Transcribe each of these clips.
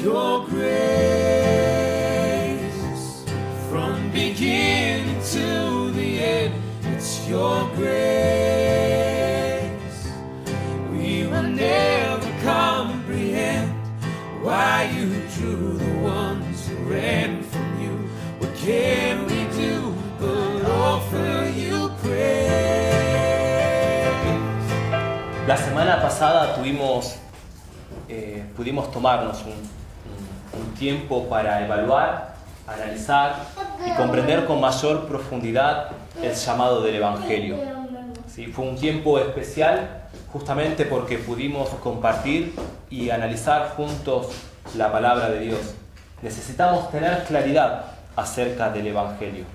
your grace from beginning to the end. It's your grace. We will never comprehend why you drew the ones who ran from you. What can we do but offer you praise? La semana pasada pudimos tomarnos un tiempo para evaluar, analizar y comprender con mayor profundidad el llamado del Evangelio. ¿Sí? Fue un tiempo especial justamente porque pudimos compartir y analizar juntos la palabra de Dios. Necesitamos tener claridad acerca del Evangelio.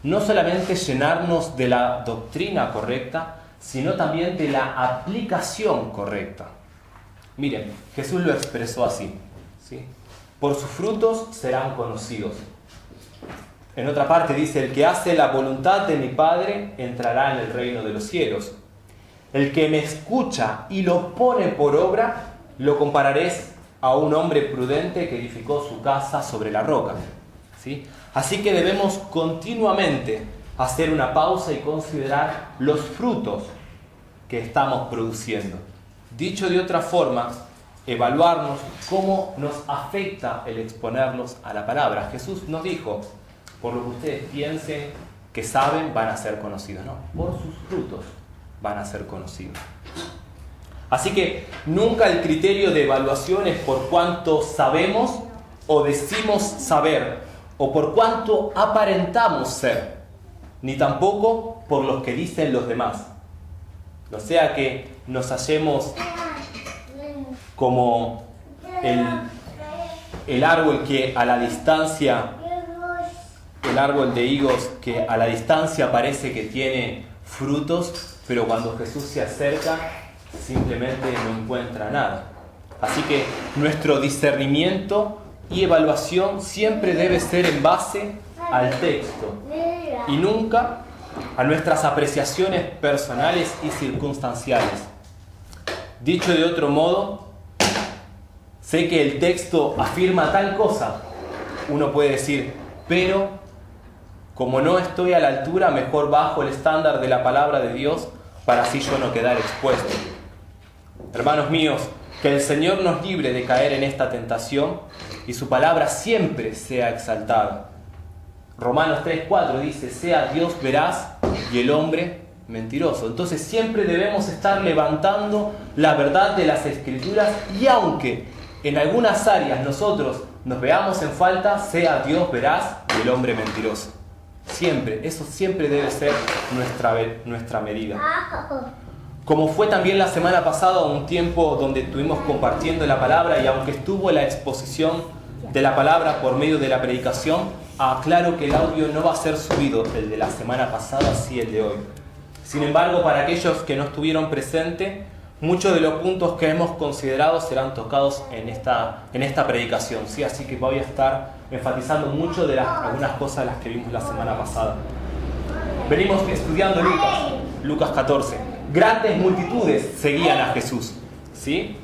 No solamente llenarnos de la doctrina correcta, sino también de la aplicación correcta. Miren, Jesús lo expresó así, ¿sí? Por sus frutos serán conocidos. En otra parte dice, el que hace la voluntad de mi Padre entrará en el reino de los cielos. El que me escucha y lo pone por obra, lo compararé a un hombre prudente que edificó su casa sobre la roca, ¿sí? Así que debemos continuamente hacer una pausa y considerar los frutos que estamos produciendo. Dicho de otra forma, evaluarnos cómo nos afecta el exponerlos a la palabra. Jesús nos dijo, por lo que ustedes piensen que saben, van a ser conocidos. No, por sus frutos van a ser conocidos. Así que nunca el criterio de evaluación es por cuánto sabemos o decimos saber, o por cuánto aparentamos ser, ni tampoco por los que dicen los demás. No sea que nos hallemos como el árbol que a la distancia, el árbol de higos que a la distancia parece que tiene frutos, pero cuando Jesús se acerca simplemente no encuentra nada. Así que nuestro discernimiento y evaluación siempre debe ser en base al texto y nunca a nuestras apreciaciones personales y circunstanciales. Dicho de otro modo, sé que el texto afirma tal cosa, uno puede decir, pero como no estoy a la altura, mejor bajo el estándar de la palabra de Dios para así yo no quedar expuesto. Hermanos míos, que el Señor nos libre de caer en esta tentación y su palabra siempre sea exaltada. Romanos 3:4 dice, sea Dios veraz y el hombre mentiroso. Entonces siempre debemos estar levantando la verdad de las Escrituras y aunque en algunas áreas nosotros nos veamos en falta, sea Dios veraz y el hombre mentiroso. Siempre, eso siempre debe ser nuestra medida. Como fue también la semana pasada, un tiempo donde estuvimos compartiendo la palabra y aunque estuvo la exposición de la palabra por medio de la predicación, aclaro que el audio no va a ser subido, el de la semana pasada, sí el de hoy. Sin embargo, para aquellos que no estuvieron presentes, muchos de los puntos que hemos considerado serán tocados en esta predicación, ¿sí? Así que voy a estar enfatizando mucho de algunas cosas de las que vimos la semana pasada. Venimos estudiando Lucas 14. Grandes multitudes seguían a Jesús, ¿sí?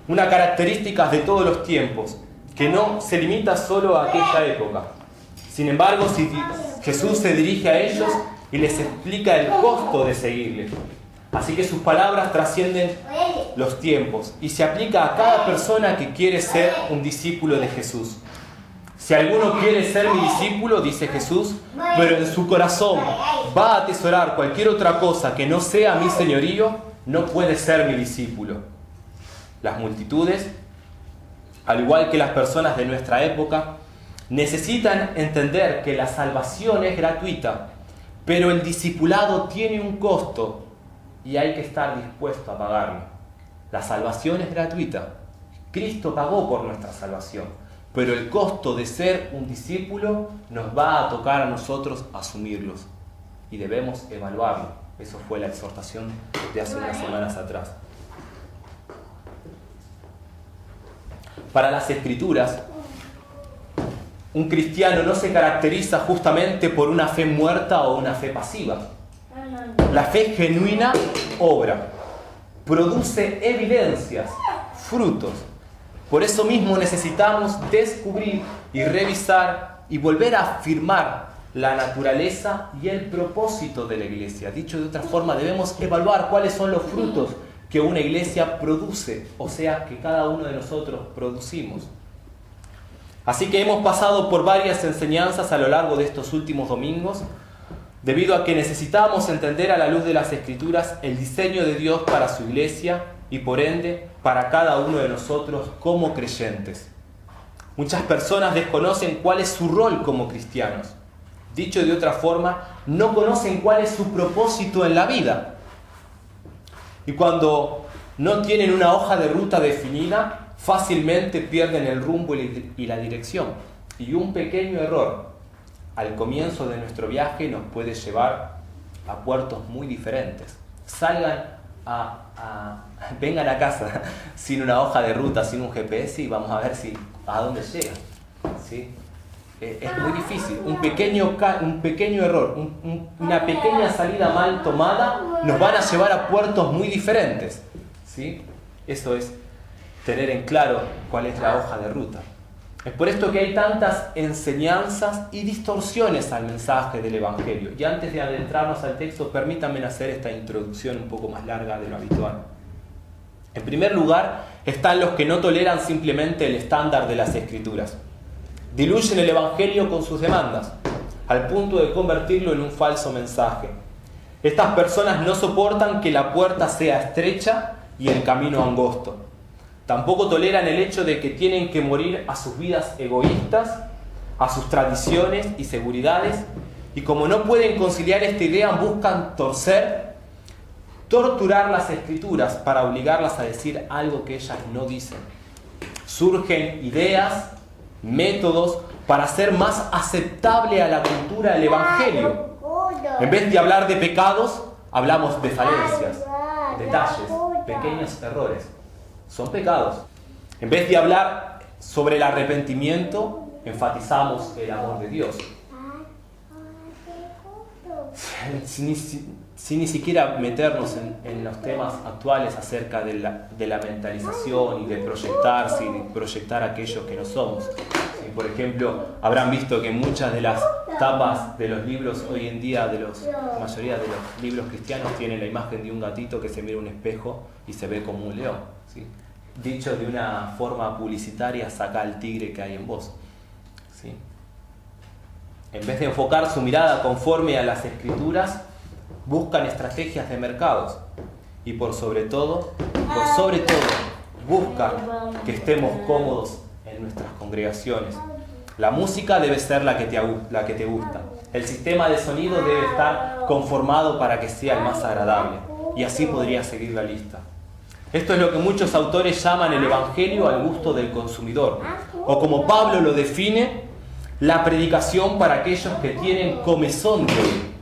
Una característica de todos los tiempos, que no se limita solo a aquella época. Sin embargo, si Jesús se dirige a ellos y les explica el costo de seguirle. Así que sus palabras trascienden los tiempos y se aplica a cada persona que quiere ser un discípulo de Jesús. Si alguno quiere ser mi discípulo, dice Jesús, pero en su corazón va a atesorar cualquier otra cosa que no sea mi señorío, no puede ser mi discípulo. Las multitudes, al igual que las personas de nuestra época, necesitan entender que la salvación es gratuita, pero el discipulado tiene un costo y hay que estar dispuesto a pagarlo. La salvación es gratuita. Cristo pagó por nuestra salvación. Pero el costo de ser un discípulo nos va a tocar a nosotros asumirlos. Y debemos evaluarlo. Eso fue la exhortación de hace unas semanas atrás. Para las Escrituras, un cristiano no se caracteriza justamente por una fe muerta o una fe pasiva. La fe genuina obra, produce evidencias, frutos. Por eso mismo necesitamos descubrir y revisar y volver a afirmar la naturaleza y el propósito de la iglesia. Dicho de otra forma, debemos evaluar cuáles son los frutos que una iglesia produce, o sea, que cada uno de nosotros producimos. Así que hemos pasado por varias enseñanzas a lo largo de estos últimos domingos, debido a que necesitamos entender a la luz de las Escrituras el diseño de Dios para su iglesia y por ende para cada uno de nosotros como creyentes. Muchas personas desconocen cuál es su rol como cristianos. Dicho de otra forma, no conocen cuál es su propósito en la vida. Y cuando no tienen una hoja de ruta definida, fácilmente pierden el rumbo y la dirección. Y un pequeño error al comienzo de nuestro viaje nos puede llevar a puertos muy diferentes. Vengan a casa sin una hoja de ruta, sin un GPS y vamos a ver a dónde llegan. ¿Sí? Es muy difícil. Un pequeño error, una pequeña salida mal tomada nos van a llevar a puertos muy diferentes. ¿Sí? Eso es tener en claro cuál es la hoja de ruta. Es por esto que hay tantas enseñanzas y distorsiones al mensaje del Evangelio. Y antes de adentrarnos al texto, permítanme hacer esta introducción un poco más larga de lo habitual. En primer lugar, están los que no toleran simplemente el estándar de las Escrituras. Diluyen el Evangelio con sus demandas, al punto de convertirlo en un falso mensaje. Estas personas no soportan que la puerta sea estrecha y el camino angosto. Tampoco toleran el hecho de que tienen que morir a sus vidas egoístas, a sus tradiciones y seguridades, y como no pueden conciliar esta idea, buscan torturar las Escrituras para obligarlas a decir algo que ellas no dicen. Surgen ideas, métodos para hacer más aceptable a la cultura el Evangelio. En vez de hablar de pecados, hablamos de falencias, detalles, pequeños errores. Son pecados. En vez de hablar sobre el arrepentimiento, enfatizamos el amor de Dios. Sin ni siquiera meternos en los temas actuales acerca de la mentalización y de proyectarse y de proyectar a aquellos que no somos. ¿Sí? Por ejemplo, habrán visto que muchas de las tapas de los libros hoy en día, la mayoría de los libros cristianos, tienen la imagen de un gatito que se mira en un espejo y se ve como un león. ¿Sí? Dicho de una forma publicitaria, saca al tigre que hay en vos. ¿Sí? En vez de enfocar su mirada conforme a las Escrituras, buscan estrategias de mercados y por sobre todo, buscan que estemos cómodos en nuestras congregaciones. La música debe ser la que te gusta. El sistema de sonido debe estar conformado para que sea el más agradable. Y así podría seguir la lista. Esto es lo que muchos autores llaman el Evangelio al gusto del consumidor. O como Pablo lo define, la predicación para aquellos que tienen comezón de oír.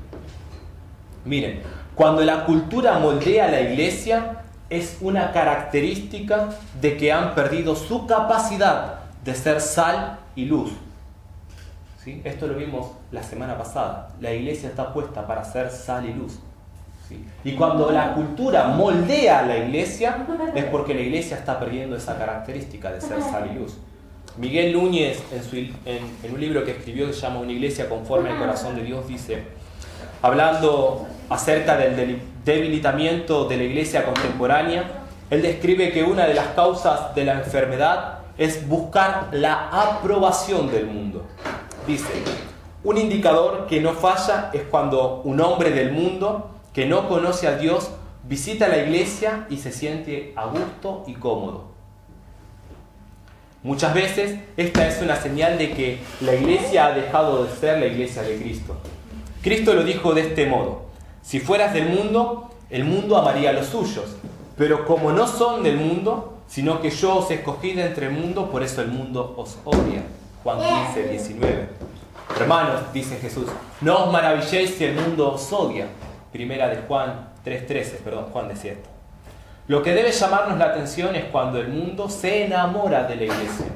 Miren, cuando la cultura moldea a la iglesia, es una característica de que han perdido su capacidad de ser sal y luz. ¿Sí? Esto lo vimos la semana pasada. La iglesia está puesta para ser sal y luz. ¿Sí? Y cuando la cultura moldea a la iglesia, es porque la iglesia está perdiendo esa característica de ser sal y luz. Miguel Núñez, en un libro que escribió que se llama Una iglesia conforme al corazón de Dios, dice, hablando acerca del debilitamiento de la iglesia contemporánea, él describe que una de las causas de la enfermedad es buscar la aprobación del mundo. Dice, un indicador que no falla es cuando un hombre del mundo que no conoce a Dios visita la iglesia y se siente a gusto y cómodo. Muchas veces esta es una señal de que la iglesia ha dejado de ser la iglesia de Cristo. Cristo lo dijo de este modo: si fueras del mundo, el mundo amaría a los suyos, pero como no son del mundo, sino que yo os escogí de entre el mundo, por eso el mundo os odia. Juan 15, 19. Hermanos, dice Jesús, no os maravilléis si el mundo os odia. Primera de Juan 3:13, Juan decía esto. Lo que debe llamarnos la atención es cuando el mundo se enamora de la iglesia,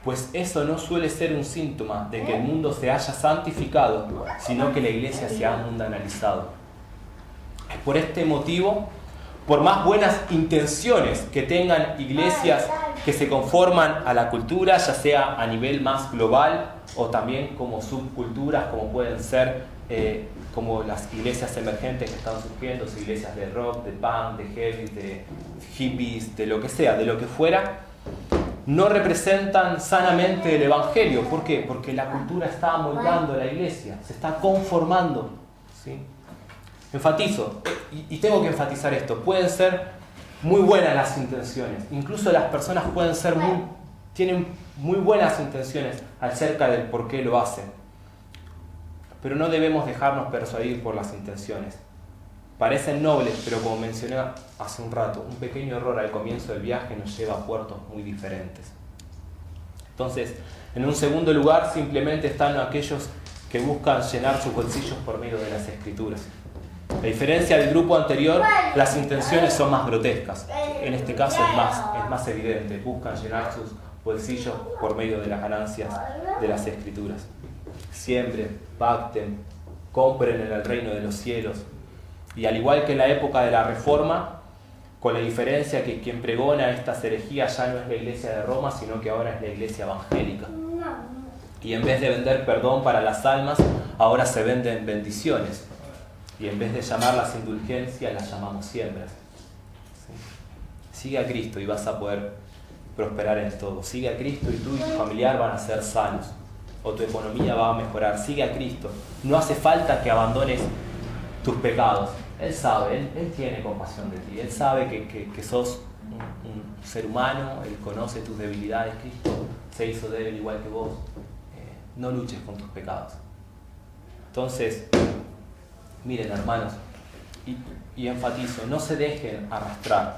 pues eso no suele ser un síntoma de que el mundo se haya santificado, sino que la iglesia se ha mundanalizado. Es por este motivo, por más buenas intenciones que tengan iglesias que se conforman a la cultura, ya sea a nivel más global o también como subculturas, como pueden ser como las iglesias emergentes que están surgiendo, iglesias de rock, de punk, de heavy, de hippies, de lo que sea, de lo que fuera, no representan sanamente el Evangelio. ¿Por qué? Porque la cultura está amoldando la iglesia, se está conformando, ¿sí? Enfatizo, y tengo que enfatizar esto, pueden ser muy buenas las intenciones, incluso las personas tienen muy buenas intenciones acerca del por qué lo hacen, pero no debemos dejarnos persuadir por las intenciones. Parecen nobles, pero como mencioné hace un rato, un pequeño error al comienzo del viaje nos lleva a puertos muy diferentes. Entonces, en un segundo lugar, simplemente están aquellos que buscan llenar sus bolsillos por medio de las Escrituras. A diferencia del grupo anterior, las intenciones son más grotescas. En este caso es más evidente. Buscan llenar sus bolsillos por medio de las ganancias de las Escrituras. Siembren, pacten, compren en el reino de los cielos. Y al igual que en la época de la Reforma, con la diferencia que quien pregona estas herejías ya no es la iglesia de Roma, sino que ahora es la iglesia evangélica. Y en vez de vender perdón para las almas, ahora se venden bendiciones. Y en vez de llamarlas indulgencias, las llamamos siembras. ¿Sí? Sigue a Cristo y vas a poder prosperar en todo. Sigue a Cristo y tú y tu familiar van a ser sanos. O tu economía va a mejorar. Sigue a Cristo. No hace falta que abandones tus pecados. Él sabe, Él tiene compasión de ti. Él sabe que sos un ser humano. Él conoce tus debilidades. Cristo se hizo débil igual que vos. No luches con tus pecados. Entonces, miren, hermanos, y enfatizo, no se dejen arrastrar.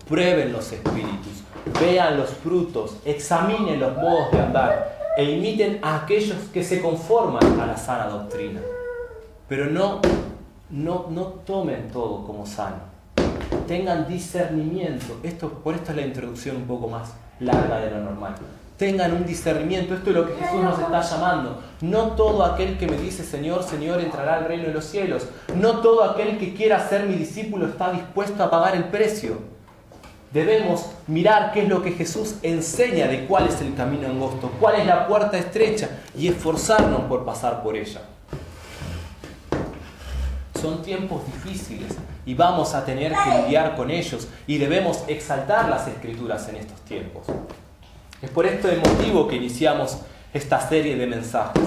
Prueben los espíritus, vean los frutos, examinen los modos de andar e imiten a aquellos que se conforman a la sana doctrina. Pero no tomen todo como sano. Tengan discernimiento. Por esto es la introducción un poco más larga de lo normal. Tengan un discernimiento. Esto es lo que Jesús nos está llamando. No todo aquel que me dice Señor, Señor entrará al reino de los cielos. No todo aquel que quiera ser mi discípulo está dispuesto a pagar el precio. Debemos mirar qué es lo que Jesús enseña de cuál es el camino angosto, cuál es la puerta estrecha y esforzarnos por pasar por ella. Son tiempos difíciles y vamos a tener que lidiar con ellos y debemos exaltar las Escrituras en estos tiempos. Es por este motivo que iniciamos esta serie de mensajes.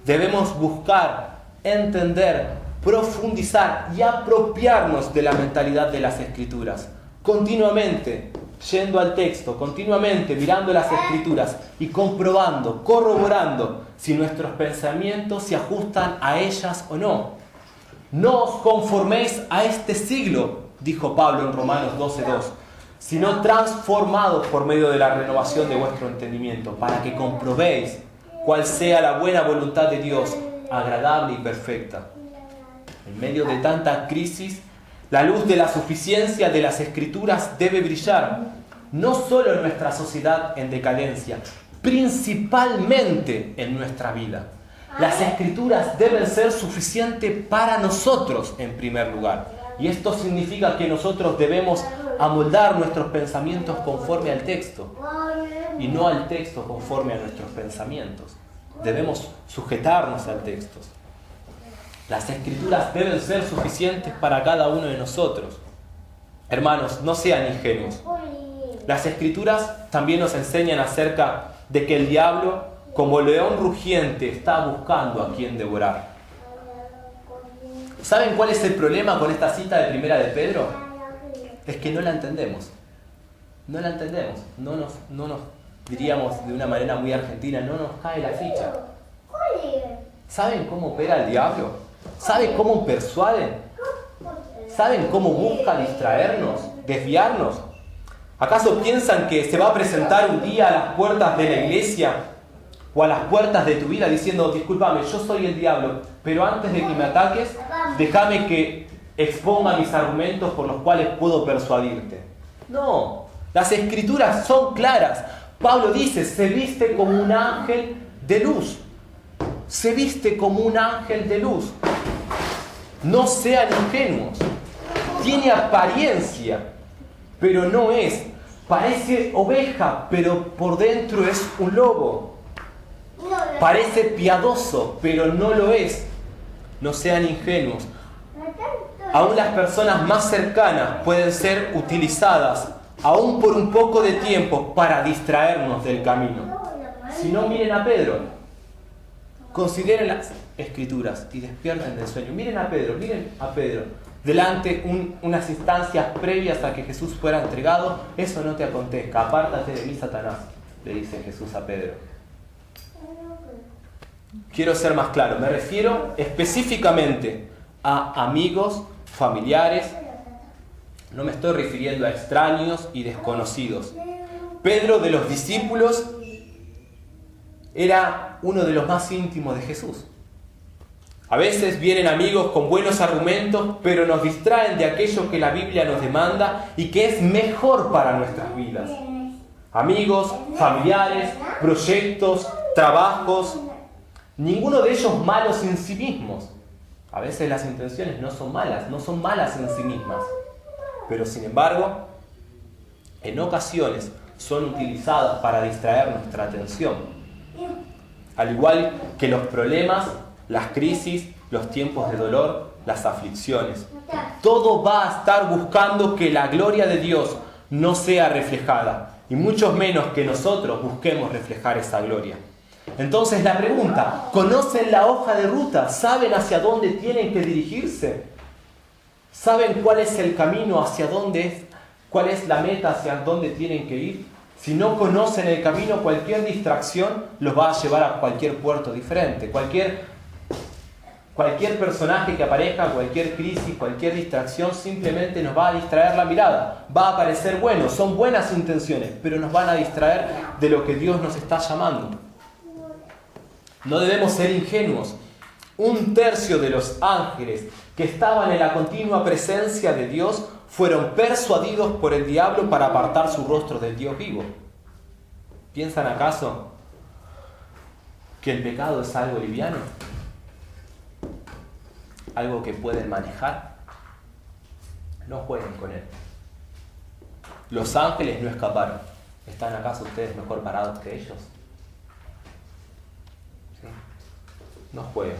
Debemos buscar, entender, profundizar y apropiarnos de la mentalidad de las Escrituras. Continuamente yendo al texto, continuamente mirando las Escrituras y comprobando, corroborando si nuestros pensamientos se ajustan a ellas o no. No os conforméis a este siglo, dijo Pablo en Romanos 12:2, sino transformados por medio de la renovación de vuestro entendimiento, para que comprobéis cuál sea la buena voluntad de Dios, agradable y perfecta. En medio de tanta crisis, la luz de la suficiencia de las Escrituras debe brillar, no solo en nuestra sociedad en decadencia, principalmente en nuestra vida. Las Escrituras deben ser suficientes para nosotros en primer lugar. Y esto significa que nosotros debemos amoldar nuestros pensamientos conforme al texto y no al texto conforme a nuestros pensamientos. Debemos sujetarnos al texto. Las Escrituras deben ser suficientes para cada uno de nosotros. Hermanos, no sean ingenuos. Las Escrituras también nos enseñan acerca de que el diablo, como león rugiente, está buscando a quien devorar. ¿Saben cuál es el problema con esta cita de Primera de Pedro? Es que no la entendemos. No la entendemos. No nos diríamos de una manera muy argentina, no nos cae la ficha. ¿Saben cómo opera el diablo? ¿Saben cómo persuade? ¿Saben cómo busca distraernos, desviarnos? ¿Acaso piensan que se va a presentar un día a las puertas de la iglesia o a las puertas de tu vida diciendo, discúlpame, yo soy el diablo, pero antes de que me ataques, déjame que exponga mis argumentos por los cuales puedo persuadirte? No, las Escrituras son claras. Pablo dice, se viste como un ángel de luz. Se viste como un ángel de luz. No sean ingenuos. Tiene apariencia, pero no es. Parece oveja, pero por dentro es un lobo. Parece piadoso, pero no lo es. No sean ingenuos. Aún las personas más cercanas pueden ser utilizadas, aún por un poco de tiempo, para distraernos del camino. Si no, miren a Pedro. Consideren las Escrituras y despierten del sueño. Miren a Pedro. Delante unas instancias previas a que Jesús fuera entregado. Eso no te acontezca. Apártate de mí, Satanás, le dice Jesús a Pedro. Quiero ser más claro. Me refiero específicamente a amigos, familiares. No me estoy refiriendo a extraños y desconocidos. Pedro, de los discípulos, era uno de los más íntimos de Jesús. A veces vienen amigos con buenos argumentos, pero nos distraen de aquello que la Biblia nos demanda y que es mejor para nuestras vidas. Amigos, familiares, proyectos, trabajos, ninguno de ellos malos en sí mismos. A veces las intenciones no son malas en sí mismas. Pero sin embargo, en ocasiones son utilizadas para distraer nuestra atención. Al igual que los problemas, las crisis, los tiempos de dolor, las aflicciones. Todo va a estar buscando que la gloria de Dios no sea reflejada, y mucho menos que nosotros busquemos reflejar esa gloria. Entonces la pregunta, ¿conocen la hoja de ruta? ¿Saben hacia dónde tienen que dirigirse? ¿Saben cuál es el camino hacia dónde es? ¿Cuál es la meta hacia dónde tienen que ir? Si no conocen el camino, cualquier distracción los va a llevar a cualquier puerto diferente. Cualquier personaje que aparezca, cualquier crisis, cualquier distracción, simplemente nos va a distraer la mirada. Va a parecer bueno, son buenas intenciones, pero nos van a distraer de lo que Dios nos está llamando. No debemos ser ingenuos. 1/3 de los ángeles que estaban en la continua presencia de Dios fueron persuadidos por el diablo para apartar su rostro del Dios vivo. ¿Piensan acaso que el pecado es algo liviano? ¿Algo que pueden manejar? No jueguen con él. Los ángeles no escaparon. ¿Están acaso ustedes mejor parados que ellos? ¿Sí? No jueguen.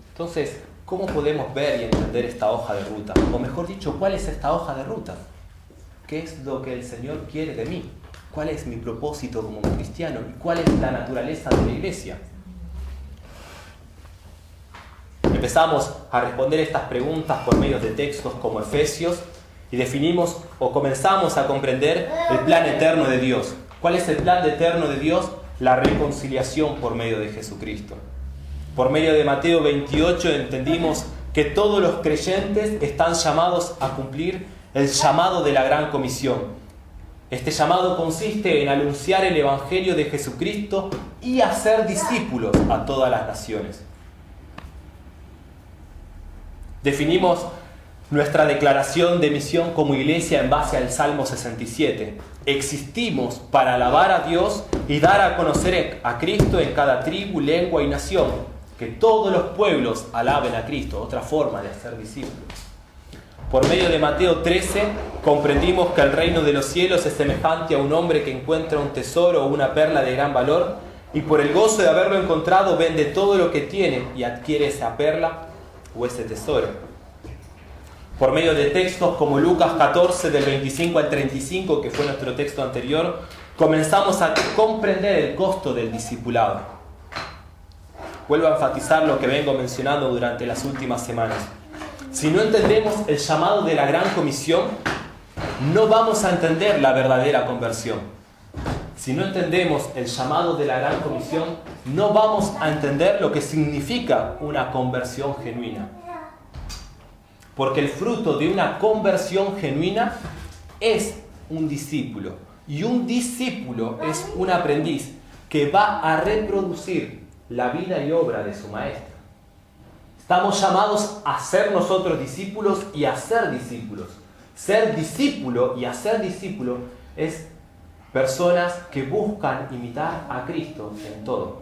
Entonces, ¿cómo podemos ver y entender esta hoja de ruta? O mejor dicho, ¿cuál es esta hoja de ruta? ¿Qué es lo que el Señor quiere de mí? ¿Cuál es mi propósito como cristiano? ¿Y cuál es la naturaleza de la iglesia? Empezamos a responder estas preguntas por medio de textos como Efesios y definimos o comenzamos a comprender el plan eterno de Dios. ¿Cuál es el plan eterno de Dios? La reconciliación por medio de Jesucristo. Por medio de Mateo 28 entendimos que todos los creyentes están llamados a cumplir el llamado de la Gran Comisión. Este llamado consiste en anunciar el Evangelio de Jesucristo y hacer discípulos a todas las naciones. Definimos nuestra declaración de misión como iglesia en base al Salmo 67. Existimos para alabar a Dios y dar a conocer a Cristo en cada tribu, lengua y nación. Que todos los pueblos alaben a Cristo, otra forma de hacer discípulos. Por medio de Mateo 13 comprendimos que el reino de los cielos es semejante a un hombre que encuentra un tesoro o una perla de gran valor y por el gozo de haberlo encontrado vende todo lo que tiene y adquiere esa perla o ese tesoro. Por medio de textos como Lucas 14 del 25 al 35, que fue nuestro texto anterior, comenzamos a comprender el costo del discipulado. Vuelvo a enfatizar lo que vengo mencionando durante las últimas semanas. Si no entendemos el llamado de la Gran Comisión, no vamos a entender la verdadera conversión. Si no entendemos el llamado de la Gran Comisión, no vamos a entender lo que significa una conversión genuina. Porque el fruto de una conversión genuina es un discípulo. Y un discípulo es un aprendiz que va a reproducir la vida y obra de su maestro. Estamos llamados a ser nosotros discípulos y a ser discípulos. Ser discípulo y hacer discípulo es personas que buscan imitar a Cristo en todo.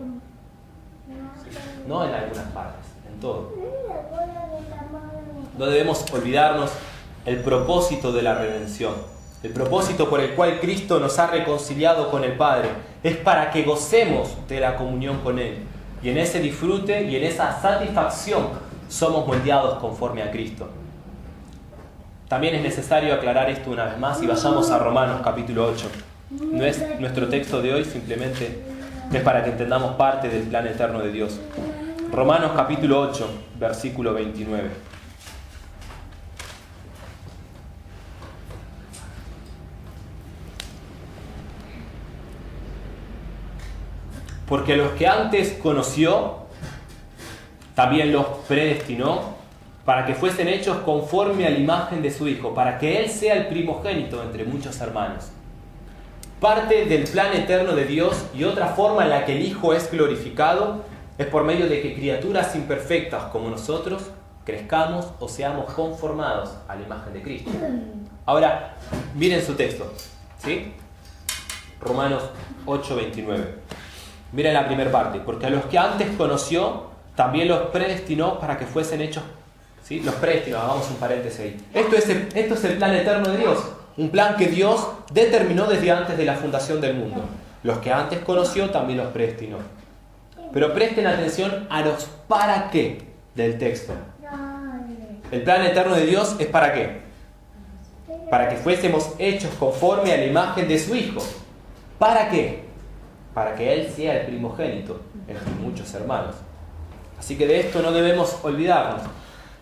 No en algunas partes, en todo. No debemos olvidarnos el propósito de la redención. El propósito por el cual Cristo nos ha reconciliado con el Padre es para que gocemos de la comunión con Él. Y en ese disfrute y en esa satisfacción somos moldeados conforme a Cristo. También es necesario aclarar esto una vez más y vayamos a Romanos capítulo 8. No es nuestro texto de hoy, simplemente es para que entendamos parte del plan eterno de Dios. Romanos capítulo 8, versículo 29. Porque los que antes conoció, también los predestinó para que fuesen hechos conforme a la imagen de su Hijo, para que Él sea el primogénito entre muchos hermanos. Parte del plan eterno de Dios y otra forma en la que el Hijo es glorificado es por medio de que criaturas imperfectas como nosotros crezcamos o seamos conformados a la imagen de Cristo. Ahora, miren su texto, ¿sí? Romanos 8, 29. Miren la primera parte. Porque a los que antes conoció, también los predestinó para que fuesen hechos. ¿Sí? Los predestinó, hagamos un paréntesis ahí. Esto es el plan eterno de Dios. Un plan que Dios determinó desde antes de la fundación del mundo. Los que antes conoció, también los predestinó. Pero presten atención a los para qué del texto. El plan eterno de Dios es para qué. Para que fuésemos hechos conforme a la imagen de su Hijo. ¿Para qué? Para que Él sea el primogénito entre muchos hermanos. Así que de esto no debemos olvidarnos.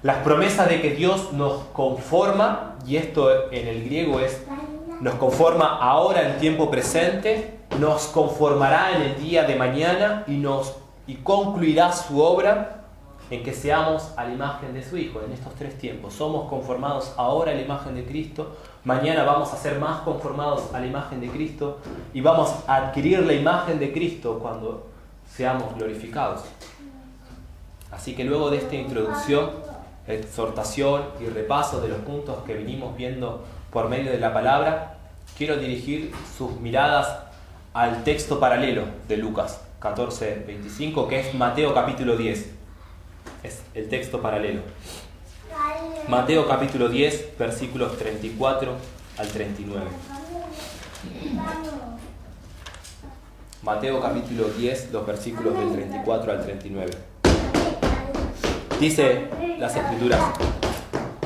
Las promesas de que Dios nos conforma, y esto en el griego es, nos conforma ahora en tiempo presente, nos conformará en el día de mañana y concluirá su obra en que seamos a la imagen de su Hijo en estos 3 tiempos. Somos conformados ahora a la imagen de Cristo, mañana vamos a ser más conformados a la imagen de Cristo y vamos a adquirir la imagen de Cristo cuando seamos glorificados. Así que luego de esta introducción, exhortación y repaso de los puntos que venimos viendo por medio de la palabra, quiero dirigir sus miradas al texto paralelo de Lucas 14, 25, que es Mateo capítulo 10. Es el texto paralelo. Mateo capítulo 10, versículos 34 al 39. Mateo capítulo 10, los versículos del 34 al 39. Dice las Escrituras: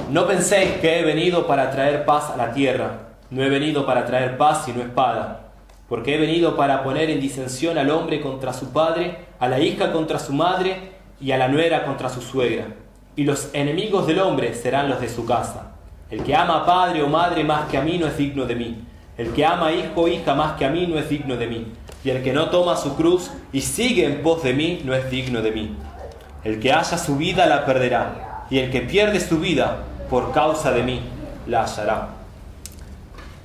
no penséis que he venido para traer paz a la tierra. No he venido para traer paz sino espada. Porque he venido para poner en disensión al hombre contra su padre, a la hija contra su madre y a la nuera contra su suegra. Y los enemigos del hombre serán los de su casa. El que ama a padre o madre más que a mí no es digno de mí. El que ama a hijo o hija más que a mí no es digno de mí. Y el que no toma su cruz y sigue en pos de mí no es digno de mí. El que haya su vida la perderá, y el que pierde su vida por causa de mí la hallará.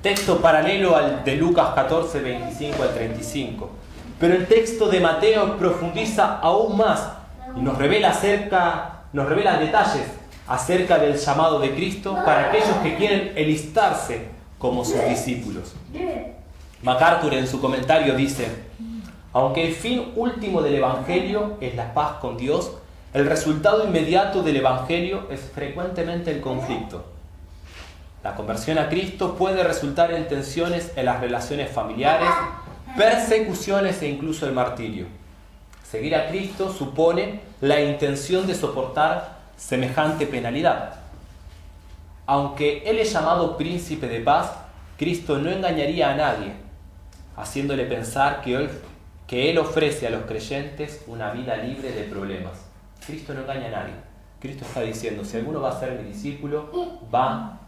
Texto paralelo al de Lucas 14, 25 al 35. Pero el texto de Mateo profundiza aún más y nos revela detalles acerca del llamado de Cristo para aquellos que quieren enlistarse como sus discípulos. MacArthur en su comentario dice: aunque el fin último del Evangelio es la paz con Dios, el resultado inmediato del Evangelio es frecuentemente el conflicto. La conversión a Cristo puede resultar en tensiones en las relaciones familiares, persecuciones e incluso el martirio. Seguir a Cristo supone la intención de soportar semejante penalidad. Aunque Él es llamado príncipe de paz, Cristo no engañaría a nadie, haciéndole pensar que Él ofrece a los creyentes una vida libre de problemas. Cristo no engaña a nadie. Cristo está diciendo: si alguno va a ser mi discípulo, va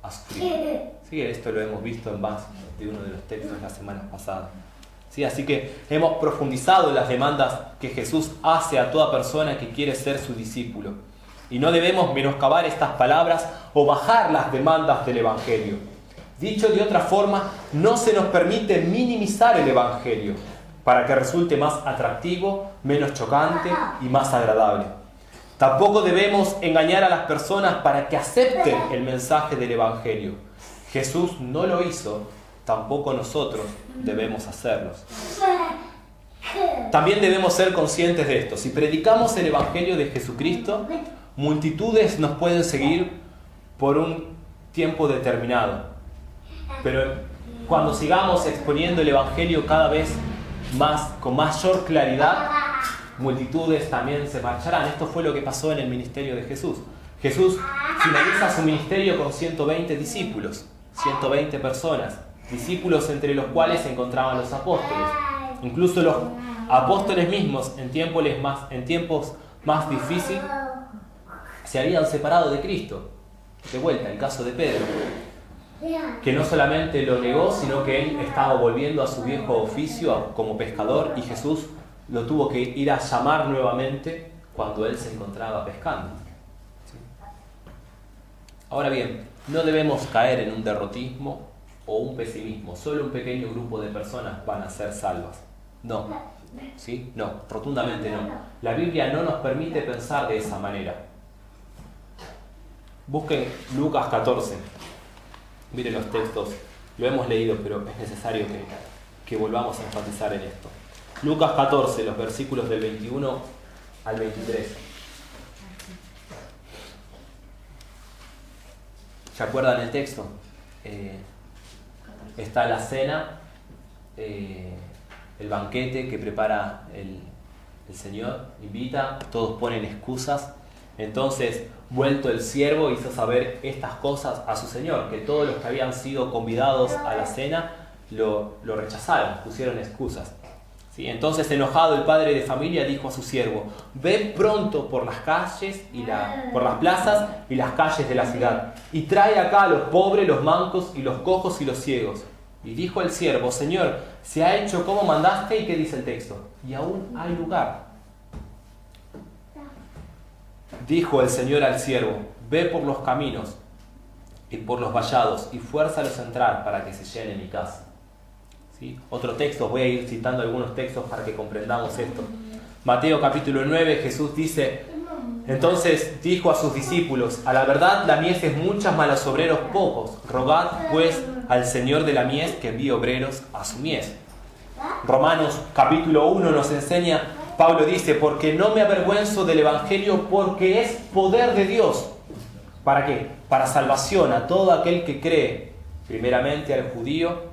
a sufrir. Sí, esto lo hemos visto en base de uno de los textos la semana pasada. Sí, así que hemos profundizado en las demandas que Jesús hace a toda persona que quiere ser su discípulo. Y no debemos menoscabar estas palabras o bajar las demandas del Evangelio. Dicho de otra forma, no se nos permite minimizar el Evangelio para que resulte más atractivo, menos chocante y más agradable. Tampoco debemos engañar a las personas para que acepten el mensaje del Evangelio. Jesús no lo hizo, tampoco nosotros debemos hacerlo. También debemos ser conscientes de esto. Si predicamos el Evangelio de Jesucristo, multitudes nos pueden seguir por un tiempo determinado. Pero cuando sigamos exponiendo el Evangelio cada vez más, con mayor claridad, multitudes también se marcharán. Esto fue lo que pasó en el ministerio de Jesús. Jesús finaliza su ministerio con 120 discípulos, 120 personas, discípulos entre los cuales se encontraban los apóstoles. Incluso los apóstoles mismos, en tiempos más difíciles, se habían separado de Cristo. De vuelta, el caso de Pedro, que no solamente lo negó, sino que él estaba volviendo a su viejo oficio como pescador, y Jesús lo tuvo que ir a llamar nuevamente cuando él se encontraba pescando. ¿Sí? Ahora bien, no debemos caer en un derrotismo o un pesimismo. Solo un pequeño grupo de personas van a ser salvas. No, ¿sí? No, rotundamente no. La Biblia no nos permite pensar de esa manera. Busquen Lucas 14. Miren los textos. Lo hemos leído, pero es necesario que volvamos a enfatizar en esto. Lucas 14, los versículos del 21 al 23. ¿Se acuerdan el texto? Está la cena, el banquete que prepara el Señor, invita, todos ponen excusas. Entonces, vuelto el siervo, hizo saber estas cosas a su señor, que todos los que habían sido convidados a la cena lo rechazaron, pusieron excusas. ¿Sí? Entonces, enojado, el padre de familia dijo a su siervo: ve pronto por las calles por las plazas y las calles de la ciudad, y trae acá a los pobres, los mancos y los cojos y los ciegos. Y dijo el siervo: Señor, se ha hecho como mandaste. ¿Y qué dice el texto? Y aún hay lugar. Dijo el Señor al siervo: ve por los caminos y por los vallados y fuérzalos a entrar para que se llene mi casa. ¿Sí? Otro texto, voy a ir citando algunos textos para que comprendamos esto. Mateo capítulo 9, Jesús dice: entonces dijo a sus discípulos: a la verdad la mies es mucha, mas los obreros pocos. Rogad pues al Señor de la mies que envíe obreros a su mies. Romanos capítulo 1 nos enseña, Pablo dice: porque no me avergüenzo del Evangelio, porque es poder de Dios. ¿Para qué? Para salvación a todo aquel que cree, primeramente al judío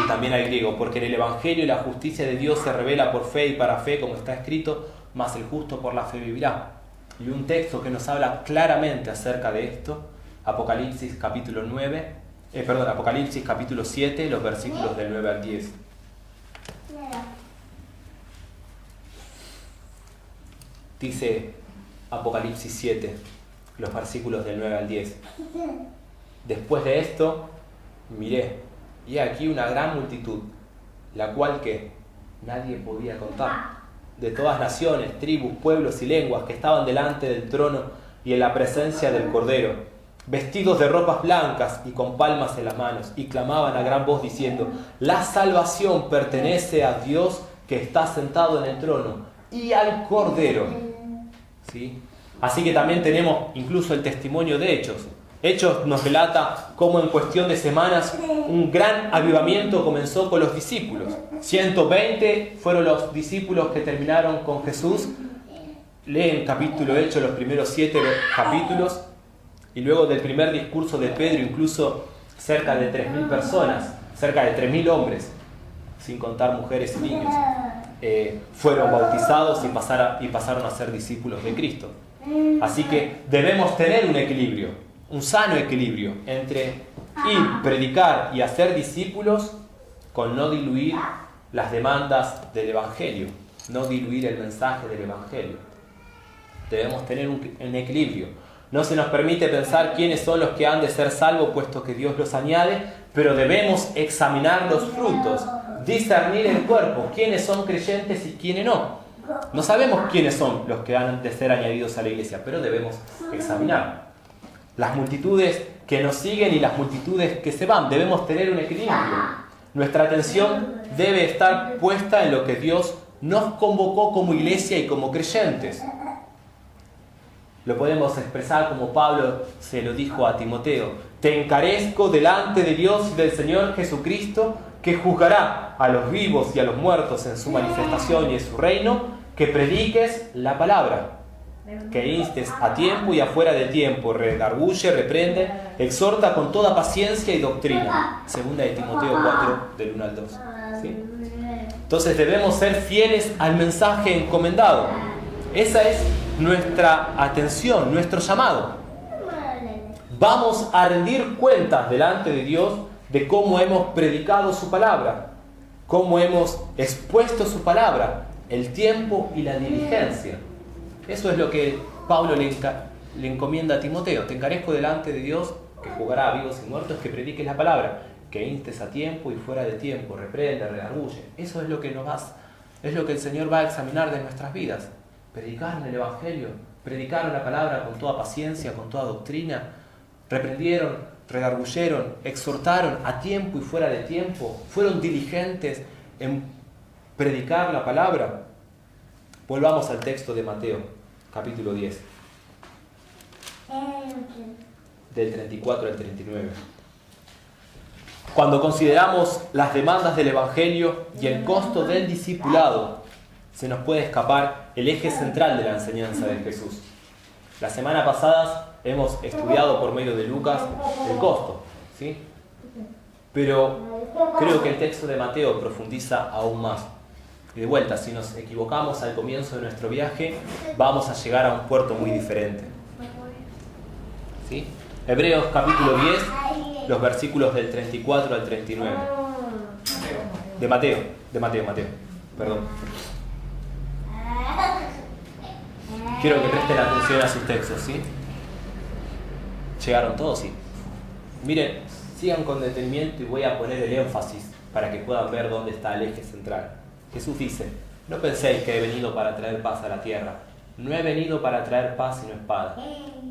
y también al griego, porque en el Evangelio la justicia de Dios se revela por fe y para fe, como está escrito: mas el justo por la fe vivirá. Y un texto que nos habla claramente acerca de esto, Apocalipsis capítulo 7, los versículos del 9 al 10. Dice Apocalipsis 7, los versículos del 9 al 10. Después de esto, miré, y aquí una gran multitud, la cual que nadie podía contar, de todas naciones, tribus, pueblos y lenguas, que estaban delante del trono y en la presencia del Cordero, vestidos de ropas blancas y con palmas en las manos, y clamaban a gran voz diciendo: la salvación pertenece a Dios que está sentado en el trono y al Cordero. ¿Sí? Así que también tenemos incluso el testimonio de Hechos. Hechos nos relata cómo en cuestión de semanas un gran avivamiento comenzó con los discípulos. 120 fueron los discípulos que terminaron con Jesús. Leen capítulo Hechos, los primeros 7 capítulos. Y luego del primer discurso de Pedro, incluso cerca de 3.000 personas, cerca de 3.000 hombres, sin contar mujeres y niños, fueron bautizados y pasaron a ser discípulos de Cristo. Así que debemos tener un equilibrio, un sano equilibrio entre ir, predicar y hacer discípulos, con no diluir las demandas del Evangelio, no diluir el mensaje del Evangelio. Debemos tener un equilibrio. No se nos permite pensar quiénes son los que han de ser salvos, puesto que Dios los añade, pero debemos examinar los frutos, discernir el cuerpo, quiénes son creyentes y quiénes no. No sabemos quiénes son los que han de ser añadidos a la iglesia, pero debemos examinar. Las multitudes que nos siguen y las multitudes que se van, debemos tener un equilibrio. Nuestra atención debe estar puesta en lo que Dios nos convocó como iglesia y como creyentes. Lo podemos expresar como Pablo se lo dijo a Timoteo: te encarezco delante de Dios y del Señor Jesucristo, que juzgará a los vivos y a los muertos en su manifestación y en su reino, que prediques la palabra. que instes a tiempo y afuera de tiempo, redarguye, reprende, exhorta con toda paciencia y doctrina. Segunda de Timoteo 4, del 1 al 2. ¿Sí? Entonces debemos ser fieles al mensaje encomendado. Esa es nuestra atención, nuestro llamado. Vamos a rendir cuentas delante de Dios de cómo hemos predicado su palabra, cómo hemos expuesto su palabra, el tiempo y la diligencia. Eso es lo que Pablo le encomienda a Timoteo. Te encarezco delante de Dios, que juzgará a vivos y muertos, que prediques la palabra, que instes a tiempo y fuera de tiempo, reprende, redarguye. Eso es lo que es lo que el Señor va a examinar de nuestras vidas. Predicaron el Evangelio, predicaron la palabra con toda paciencia, con toda doctrina, reprendieron, redarguyeron, exhortaron a tiempo y fuera de tiempo, fueron diligentes en predicar la palabra. Volvamos al texto de Mateo, capítulo 10, del 34 al 39. Cuando consideramos las demandas del Evangelio y el costo del discipulado, se nos puede escapar el eje central de la enseñanza de Jesús. La semana pasada hemos estudiado por medio de Lucas el costo, ¿sí? Pero creo que el texto de Mateo profundiza aún más. Y de vuelta, si nos equivocamos al comienzo de nuestro viaje, vamos a llegar a un puerto muy diferente. ¿Sí? Hebreos capítulo 10, los versículos del 34 al 39. De Mateo, perdón. Quiero que presten atención a sus textos, ¿sí? ¿Llegaron todos? Sí. Miren, sigan con detenimiento y voy a poner el énfasis para que puedan ver dónde está el eje central. Jesús dice: no penséis que he venido para traer paz a la tierra. No he venido para traer paz sino espada.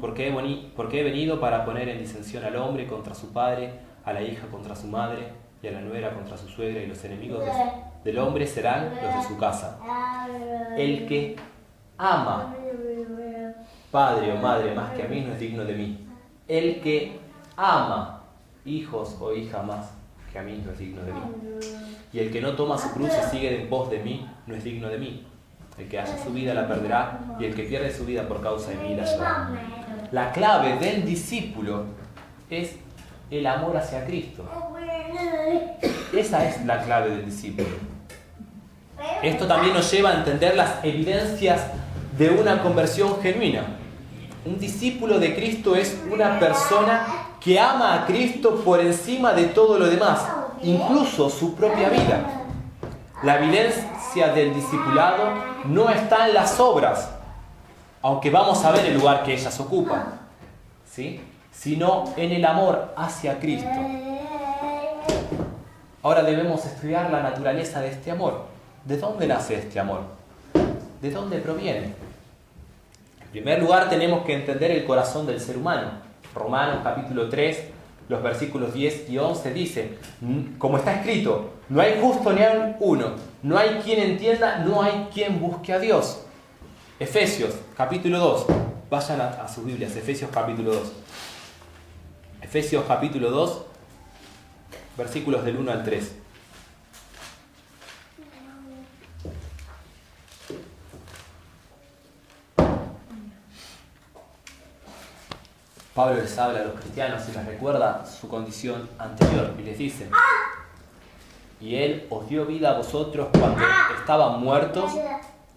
Porque he venido para poner en disensión al hombre contra su padre, a la hija contra su madre, y a la nuera contra su suegra, y los enemigos del hombre serán los de su casa. El que ama padre o madre más que a mí no es digno de mí. El que ama hijos o hija más que a mí no es digno de mí. Y el que no toma su cruz y sigue en pos de mí no es digno de mí. El que haya su vida la perderá, y el que pierde su vida por causa de mí la hallará. La clave del discípulo es el amor hacia Cristo. Esa es la clave del discípulo. Esto también nos lleva a entender las evidencias de una conversión genuina. Un discípulo de Cristo es una persona que ama a Cristo por encima de todo lo demás, incluso su propia vida. La evidencia del discipulado no está en las obras, aunque vamos a ver el lugar que ellas ocupan, ¿sí? Sino en el amor hacia Cristo. Ahora debemos estudiar la naturaleza de este amor. ¿De dónde nace este amor? ¿De dónde proviene? En primer lugar, tenemos que entender el corazón del ser humano. Romanos capítulo 3, los versículos 10 y 11 dice, como está escrito: no hay justo ni aun uno, no hay quien entienda, no hay quien busque a Dios. Efesios capítulo 2, vayan a sus Biblias, Efesios capítulo 2. Efesios capítulo 2, versículos del 1 al 3. Pablo les habla a los cristianos y les recuerda su condición anterior y les dice: y Él os dio vida a vosotros cuando estaban muertos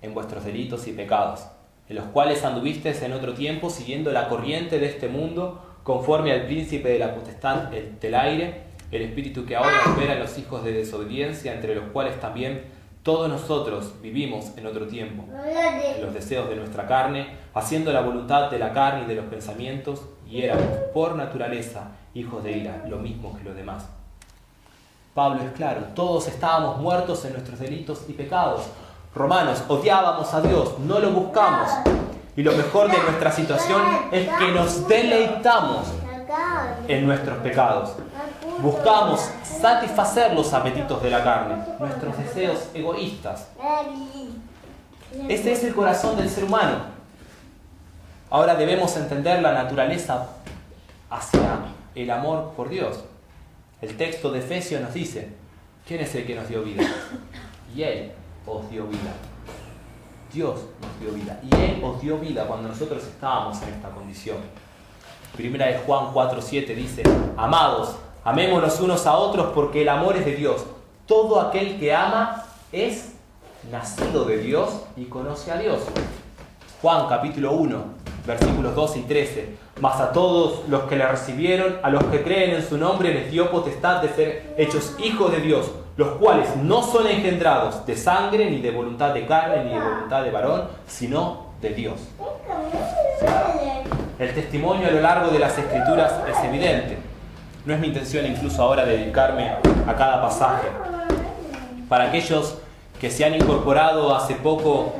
en vuestros delitos y pecados, en los cuales anduvisteis en otro tiempo siguiendo la corriente de este mundo, conforme al príncipe de la potestad del aire, el espíritu que ahora opera en los hijos de desobediencia, entre los cuales también todos nosotros vivimos en otro tiempo, en los deseos de nuestra carne, haciendo la voluntad de la carne y de los pensamientos, y éramos, por naturaleza, hijos de ira, lo mismo que los demás. Pablo es claro: todos estábamos muertos en nuestros delitos y pecados. Romanos, odiábamos a Dios, no lo buscamos. Y lo mejor de nuestra situación es que nos deleitamos en nuestros pecados. Buscamos satisfacer los apetitos de la carne, nuestros deseos egoístas. Ese es el corazón del ser humano. Ahora debemos entender la naturaleza hacia el amor por Dios. El texto de Efesios nos dice: ¿quién es el que nos dio vida? Y Él os dio vida. Dios nos dio vida. Y Él os dio vida cuando nosotros estábamos en esta condición. Primera de Juan 4:7 dice: amados, amémonos unos a otros porque el amor es de Dios. Todo aquel que ama es nacido de Dios y conoce a Dios. Juan capítulo 1, versículos 12 y 13. Mas a todos los que le recibieron, a los que creen en su nombre, les dio potestad de ser hechos hijos de Dios, los cuales no son engendrados de sangre, ni de voluntad de carne, ni de voluntad de varón, sino de Dios. El testimonio a lo largo de las Escrituras es evidente. No es mi intención incluso ahora dedicarme a cada pasaje. Para aquellos que se han incorporado hace poco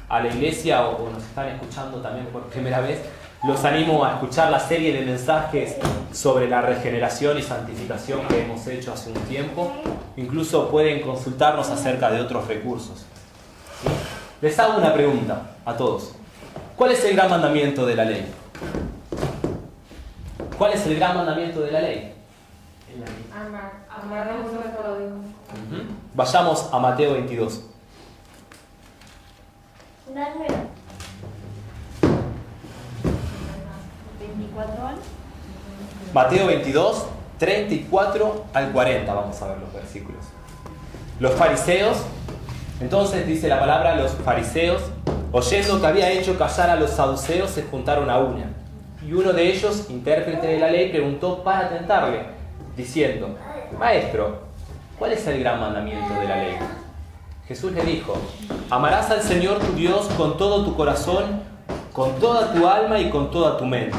a la iglesia o nos están escuchando también por primera vez, los animo a escuchar la serie de mensajes sobre la regeneración y santificación que hemos hecho hace un tiempo. Incluso pueden consultarnos acerca de otros recursos. ¿Sí? Les hago una pregunta a todos. ¿Cuál es el gran mandamiento de la ley? ¿Cuál es el gran mandamiento de la ley? Amar a nuestro prójimo. Vayamos a Mateo 22. Dame 24 años. Mateo 22, 34 al 40. Vamos a ver los versículos. Los fariseos, entonces dice la palabra, los fariseos, oyendo que había hecho callar a los saduceos, se juntaron a una. Y uno de ellos, intérprete de la ley, preguntó para tentarle, diciendo: Maestro, ¿cuál es el gran mandamiento de la ley? Jesús le dijo: amarás al Señor tu Dios con todo tu corazón, con toda tu alma y con toda tu mente.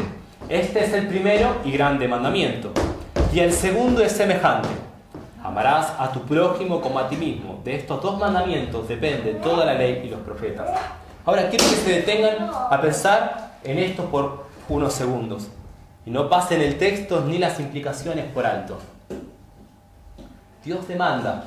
Este es el primero y grande mandamiento. Y el segundo es semejante: amarás a tu prójimo como a ti mismo. De estos dos mandamientos depende toda la ley y los profetas. Ahora quiero que se detengan a pensar en esto por unos segundos y no pasen el texto ni las implicaciones por alto. Dios demanda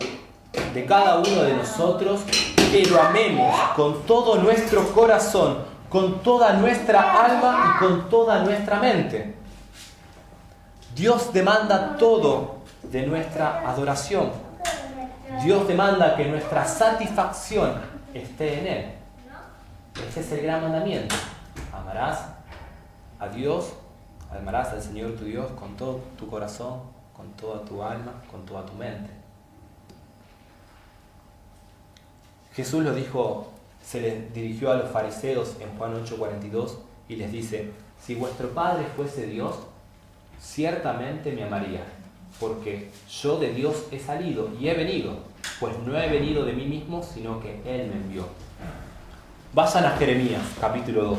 de cada uno de nosotros que lo amemos con todo nuestro corazón, con toda nuestra alma y con toda nuestra mente. Dios demanda todo de nuestra adoración. Dios demanda que nuestra satisfacción esté en Él. Ese es el gran mandamiento. Amarás a Dios, amarás al Señor tu Dios con todo tu corazón, con toda tu alma, con toda tu mente. Jesús lo dijo, se les dirigió a los fariseos en Juan 8:42 y les dice: si vuestro Padre fuese Dios, ciertamente me amaría, porque yo de Dios he salido y he venido, pues no he venido de mí mismo, sino que Él me envió. Vayan a Jeremías, capítulo 2.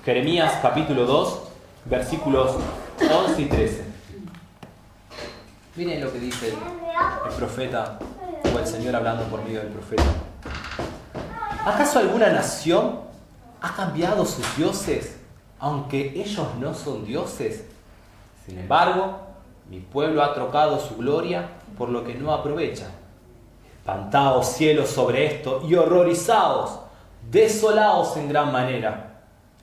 Jeremías, capítulo 2, versículos 11 y 13. Miren lo que dice el profeta, o el Señor hablando por medio del profeta. ¿Acaso alguna nación ha cambiado sus dioses, aunque ellos no son dioses? Sin embargo, mi pueblo ha trocado su gloria por lo que no aprovecha. Espantaos cielos sobre esto y horrorizaos, desolaos en gran manera,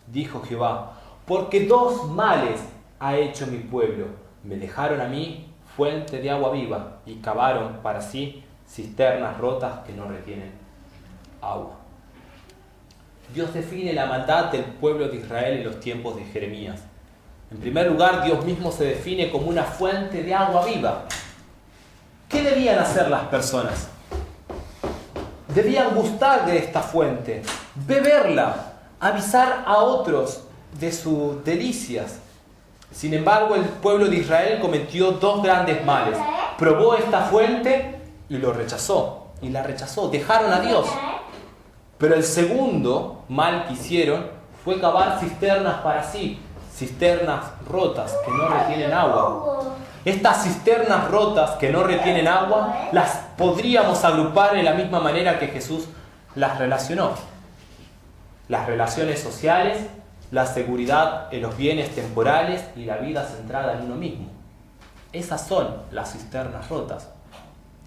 dijo Jehová, porque dos males ha hecho mi pueblo. Me dejaron a mí fuente de agua viva y cavaron para sí cisternas rotas que no retienen agua. Dios define la maldad del pueblo de Israel en los tiempos de Jeremías. En primer lugar, Dios mismo se define como una fuente de agua viva. ¿Qué debían hacer las personas? Debían gustar de esta fuente, beberla, avisar a otros de sus delicias. Sin embargo, el pueblo de Israel cometió dos grandes males. Probó esta fuente y lo rechazó, y la rechazó. Dejaron a Dios. Pero el segundo mal que hicieron fue cavar cisternas para sí, cisternas rotas que no retienen agua. Estas cisternas rotas que no retienen agua las podríamos agrupar en la misma manera que Jesús las relacionó. Las relaciones sociales, la seguridad en los bienes temporales y la vida centrada en uno mismo. Esas son las cisternas rotas.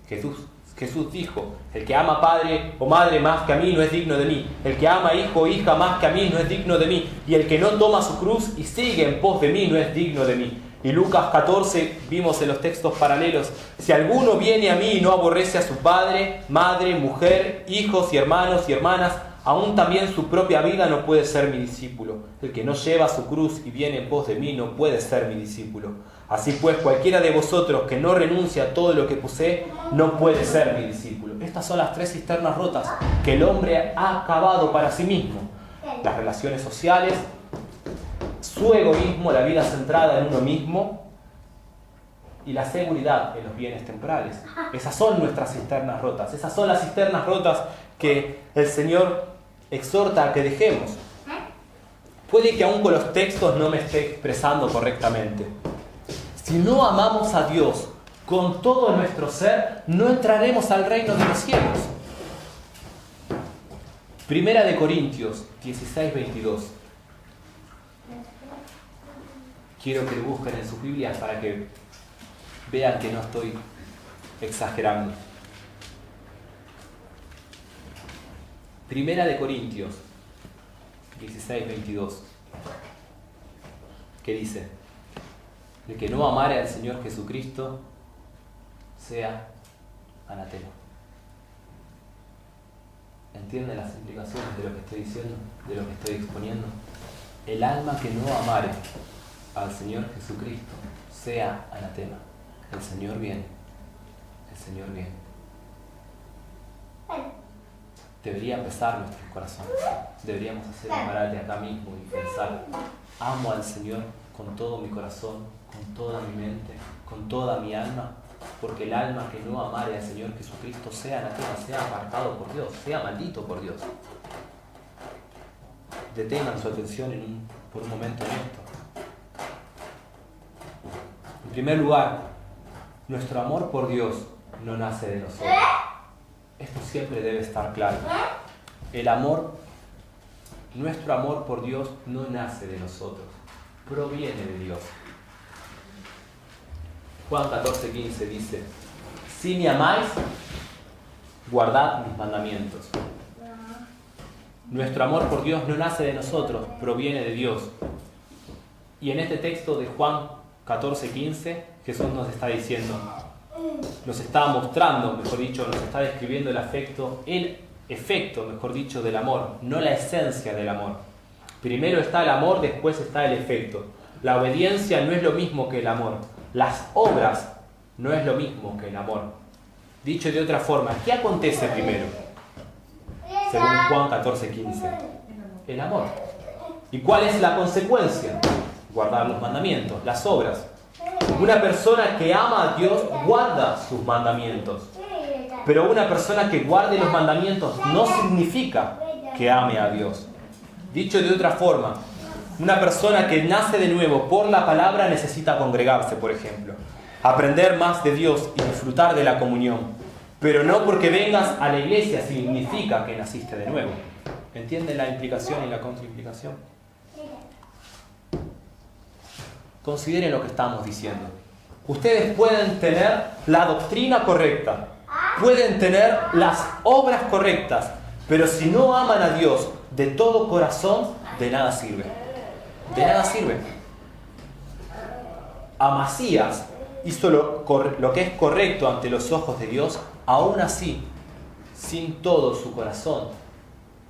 Jesús dijo: el que ama padre o madre más que a mí no es digno de mí. El que ama hijo o hija más que a mí no es digno de mí. Y el que no toma su cruz y sigue en pos de mí no es digno de mí. Y Lucas 14, vimos en los textos paralelos, si alguno viene a mí y no aborrece a su padre, madre, mujer, hijos y hermanos y hermanas, aún también su propia vida, no puede ser mi discípulo. El que no lleva su cruz y viene en pos de mí no puede ser mi discípulo. Así pues, cualquiera de vosotros que no renuncia a todo lo que posee, no puede ser mi discípulo. Estas son las 3 cisternas rotas que el hombre ha cavado para sí mismo. Las relaciones sociales, su egoísmo, la vida centrada en uno mismo y la seguridad en los bienes temporales. Esas son nuestras cisternas rotas. Esas son las cisternas rotas que el Señor exhorta a que dejemos. Puede que aún con los textos no me esté expresando correctamente. Si no amamos a Dios con todo nuestro ser, no entraremos al reino de los cielos. Primera de Corintios 16, 22. Quiero que lo busquen en sus Biblias para que vean que no estoy exagerando. Primera de Corintios 16, 22. ¿Qué dice? El que no amare al Señor Jesucristo sea anatema. ¿Entienden las implicaciones de lo que estoy diciendo, de lo que estoy exponiendo? El alma que no amare al Señor Jesucristo sea anatema. El Señor viene. El Señor viene. Debería pesar nuestros corazones. Deberíamos hacer un parate acá mismo y pensar: amo al Señor con todo mi corazón, con toda mi mente, con toda mi alma, porque el alma que no amare al Señor Jesucristo sea anatema, sea apartado por Dios, sea maldito por Dios. Detengan su atención por un momento en esto. En primer lugar, nuestro amor por Dios no nace de nosotros. Esto siempre debe estar claro. Nuestro amor por Dios no nace de nosotros, proviene de Dios. Juan 14:15 dice: si me amáis, guardad mis mandamientos. Nuestro amor por Dios no nace de nosotros, proviene de Dios. Y en este texto de Juan 14:15, Jesús nos está diciendo, nos está mostrando, mejor dicho, nos está describiendo el efecto, mejor dicho, del amor, no la esencia del amor. Primero está el amor, después está el efecto. La obediencia no es lo mismo que el amor. Las obras no es lo mismo que el amor. Dicho de otra forma, ¿qué acontece primero? Según Juan 14:15, el amor. ¿Y cuál es la consecuencia? Guardar los mandamientos, las obras. Una persona que ama a Dios guarda sus mandamientos. Pero una persona que guarde los mandamientos no significa que ame a Dios. Dicho de otra forma, una persona que nace de nuevo por la palabra necesita congregarse, por ejemplo, aprender más de Dios y disfrutar de la comunión. Pero no porque vengas a la iglesia significa que naciste de nuevo. ¿Entienden la implicación y la contraimplicación? Consideren lo que estamos diciendo. Ustedes pueden tener la doctrina correcta, pueden tener las obras correctas, pero si no aman a Dios de todo corazón, de nada sirve. De nada sirve. Amasías hizo lo que es correcto ante los ojos de Dios, aún así, sin todo su corazón,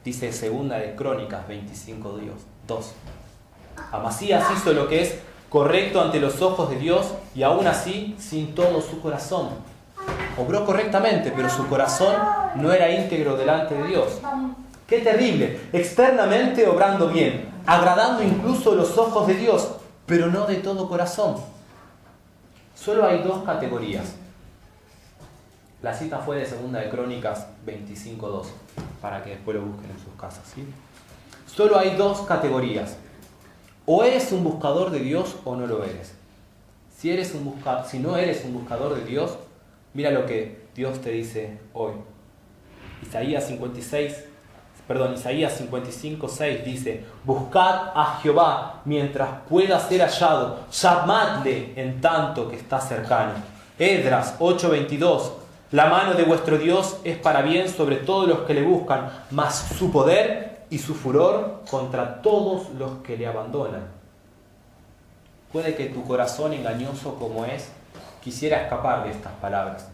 dice segunda de Crónicas 25:2. Amasías hizo lo que es correcto ante los ojos de Dios y aún así, sin todo su corazón. Obró correctamente, pero su corazón no era íntegro delante de Dios. ¡Qué terrible! Externamente obrando bien, agradando incluso los ojos de Dios, pero no de todo corazón. Solo hay 2 categorías. La cita fue de segunda de Crónicas 25:2, para que después lo busquen en sus casas, ¿sí? Solo hay 2 categorías. O eres un buscador de Dios o no lo eres. Si no eres un buscador de Dios, mira lo que Dios te dice hoy. Isaías 55:6 dice: buscad a Jehová mientras pueda ser hallado, llamadle en tanto que está cercano. Esdras 8:22: la mano de vuestro Dios es para bien sobre todos los que le buscan, mas su poder y su furor contra todos los que le abandonan. puede que tu corazón, engañoso como es, quisiera escapar de estas palabras.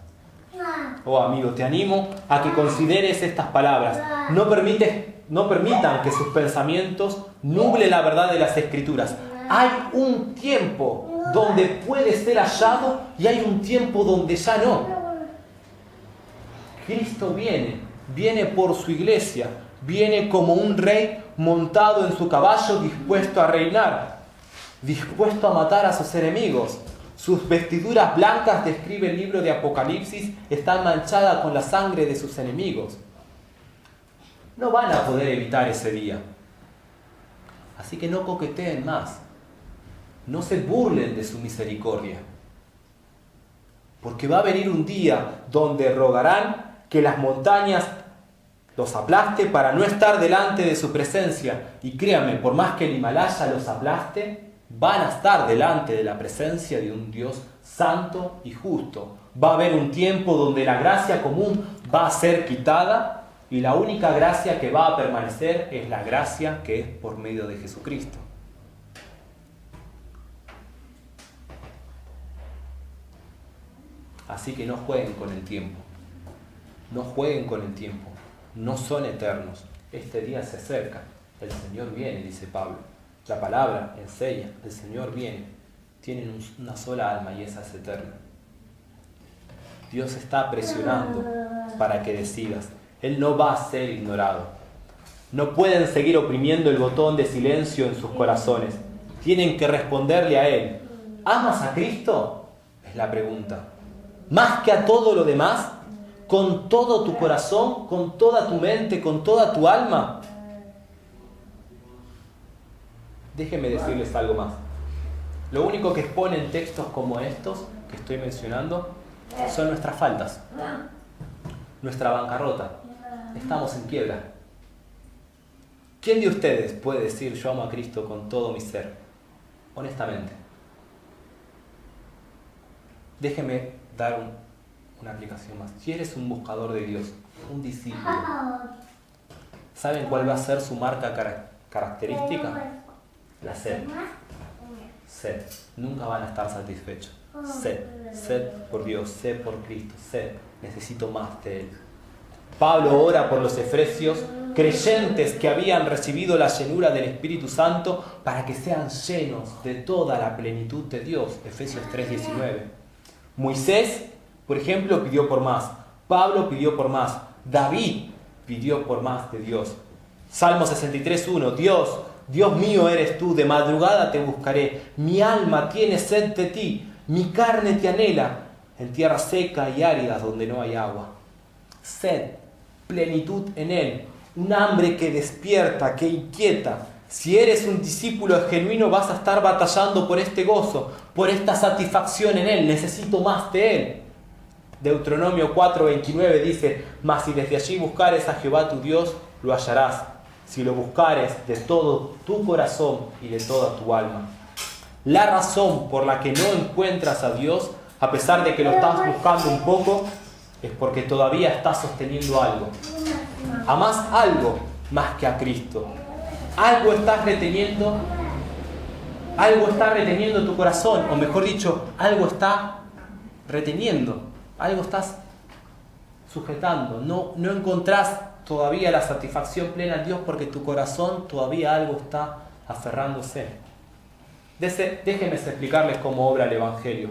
Oh amigo, te animo a que consideres estas palabras. No permitan que sus pensamientos nublen la verdad de las Escrituras. Hay un tiempo donde puede ser hallado y hay un tiempo donde ya no. Cristo viene por su iglesia, viene como un rey montado en su caballo, dispuesto a reinar, dispuesto a matar a sus enemigos. Sus vestiduras blancas, describe el libro de Apocalipsis, están manchadas con la sangre de sus enemigos. No van a poder evitar ese día. Así que no coqueteen más. No se burlen de su misericordia. Porque va a venir un día donde rogarán que las montañas los aplaste para no estar delante de su presencia. Y créanme, por más que el Himalaya los aplaste, van a estar delante de la presencia de un Dios santo y justo. Va a haber un tiempo donde la gracia común va a ser quitada y la única gracia que va a permanecer es la gracia que es por medio de Jesucristo. Así que no jueguen con el tiempo. No jueguen con el tiempo. No son eternos. Este día se acerca. El Señor viene, dice Pablo. La palabra enseña, el Señor viene. Tienen una sola alma y esa es eterna. Dios está presionando para que decidas. Él no va a ser ignorado. No pueden seguir oprimiendo el botón de silencio en sus corazones. Tienen que responderle a Él. ¿Amas a Cristo? Es la pregunta. ¿Más que a todo lo demás? ¿Con todo tu corazón? ¿Con toda tu mente? ¿Con toda tu alma? Déjenme decirles algo más. Lo único que exponen textos como estos que estoy mencionando son nuestras faltas, nuestra bancarrota. Estamos en quiebra. ¿Quién de ustedes puede decir yo amo a Cristo con todo mi ser? Honestamente. Déjenme dar una aplicación más. Si eres un buscador de Dios, un discípulo, ¿saben cuál va a ser su marca característica? La sed. Sed. Nunca van a estar satisfechos. Sed. Sed por Dios, sed por Cristo, sed. Necesito más de Él. Pablo ora por los efesios, creyentes que habían recibido la llenura del Espíritu Santo para que sean llenos de toda la plenitud de Dios. Efesios 3:19. Moisés, por ejemplo, pidió por más. Pablo pidió por más. David pidió por más de Dios. Salmo 63:1. Dios mío eres tú, de madrugada te buscaré. Mi alma tiene sed de ti, mi carne te anhela, en tierra seca y árida donde no hay agua. Sed, plenitud en Él, un hambre que despierta, que inquieta. Si eres un discípulo genuino vas a estar batallando por este gozo, por esta satisfacción en Él. Necesito más de Él. Deuteronomio 4:29 dice: mas si desde allí buscares a Jehová tu Dios, lo hallarás, si lo buscares de todo tu corazón y de toda tu alma. La razón por la que no encuentras a Dios, a pesar de que lo estás buscando un poco, es porque todavía estás sosteniendo algo. Amás algo más que a Cristo. Algo estás reteniendo, algo está reteniendo tu corazón, o mejor dicho, algo está reteniendo, algo estás sujetando. No encontrás todavía la satisfacción plena en Dios porque tu corazón todavía algo está aferrándose. Déjenme explicarles cómo obra el Evangelio.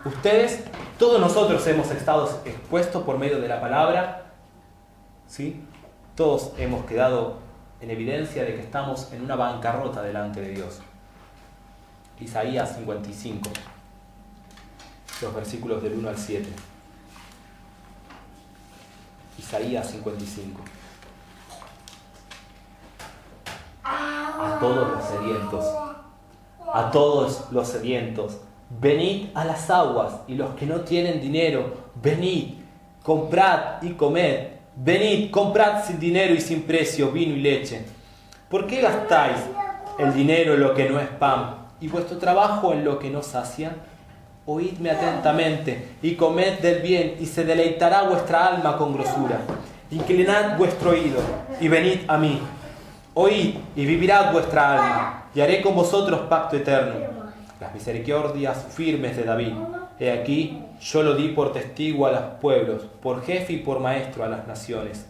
Ustedes, todos nosotros hemos estado expuestos por medio de la palabra, ¿sí? Todos hemos quedado en evidencia de que estamos en una bancarrota delante de Dios. Isaías 55, los versículos del 1 al 7. Isaías 55. A todos los sedientos, venid a las aguas, y los que no tienen dinero, venid, comprad y comed. Venid, comprad sin dinero y sin precio vino y leche. ¿Por qué gastáis el dinero en lo que no es pan y vuestro trabajo en lo que no sacia? Oídme atentamente y comed del bien, y se deleitará vuestra alma con grosura. Inclinad vuestro oído y venid a mí. Oíd y vivirá vuestra alma, y haré con vosotros pacto eterno. las misericordias firmes de David. He aquí, yo lo di por testigo a los pueblos, por jefe y por maestro a las naciones.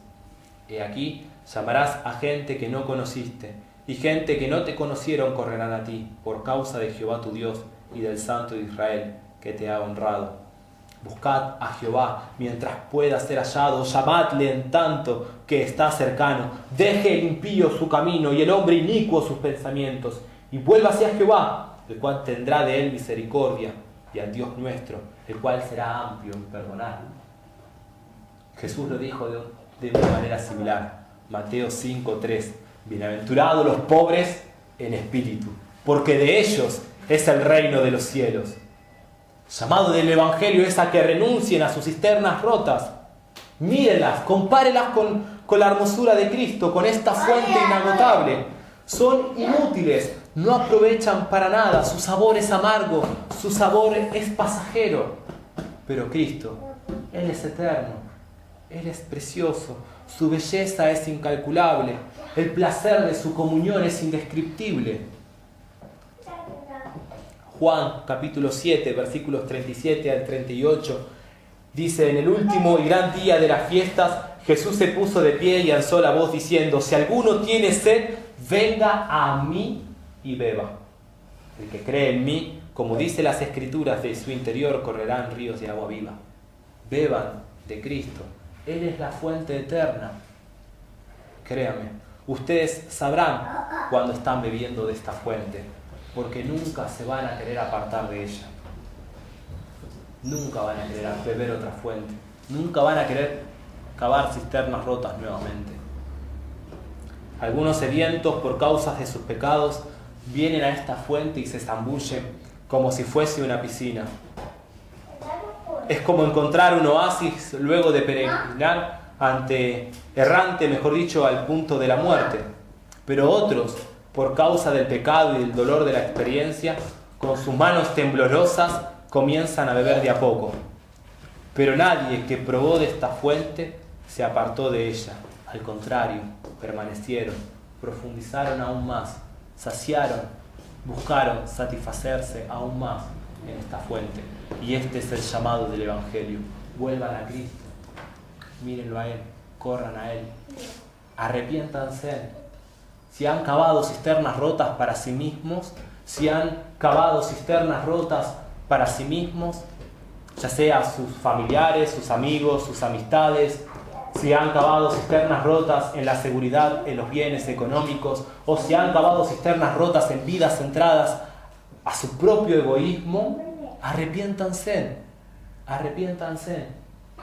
He aquí, llamarás a gente que no conociste, y gente que no te conocieron correrán a ti, por causa de Jehová tu Dios y del Santo de Israel, que te ha honrado. Buscad a Jehová mientras pueda ser hallado, llamadle en tanto que está cercano. Deje el impío su camino y el hombre inicuo sus pensamientos, y vuélvase a Jehová, el cual tendrá de él misericordia, y al Dios nuestro, el cual será amplio en perdonar. Jesús lo dijo de una manera similar. Mateo 5:3. Bienaventurados los pobres en espíritu, porque de ellos es el reino de los cielos. Llamado del Evangelio es a que renuncien a sus cisternas rotas. Mírenlas, compárelas con la hermosura de Cristo, con esta fuente inagotable. Son inútiles, no aprovechan para nada, su sabor es amargo, su sabor es pasajero. Pero Cristo, Él es eterno, Él es precioso, su belleza es incalculable, el placer de su comunión es indescriptible. Juan capítulo 7, versículos 37 al 38, dice: en el último y gran día de las fiestas, Jesús se puso de pie y alzó la voz diciendo: si alguno tiene sed, venga a mí y beba. El que cree en mí, como dice las Escrituras, de su interior correrán ríos de agua viva. Beban de Cristo, Él es la fuente eterna. Créame, ustedes sabrán cuando están bebiendo de esta fuente, porque nunca se van a querer apartar de ella. Nunca van a querer beber otra fuente. Nunca van a querer cavar cisternas rotas nuevamente. Algunos sedientos por causas de sus pecados vienen a esta fuente y se zambullen como si fuese una piscina. Es como encontrar un oasis luego de peregrinar errante, mejor dicho, al punto de la muerte. Pero otros, por causa del pecado y del dolor de la experiencia, con sus manos temblorosas comienzan a beber de a poco. Pero nadie que probó de esta fuente se apartó de ella. Al contrario, permanecieron, profundizaron aún más, saciaron, buscaron satisfacerse aún más en esta fuente. Y este es el llamado del Evangelio. Vuelvan a Cristo, mírenlo a Él, corran a Él, arrepiéntanse. Si han cavado cisternas rotas para sí mismos, ya sea sus familiares, sus amigos, sus amistades, si han cavado cisternas rotas en la seguridad, en los bienes económicos, o si han cavado cisternas rotas en vidas centradas a su propio egoísmo, arrepiéntanse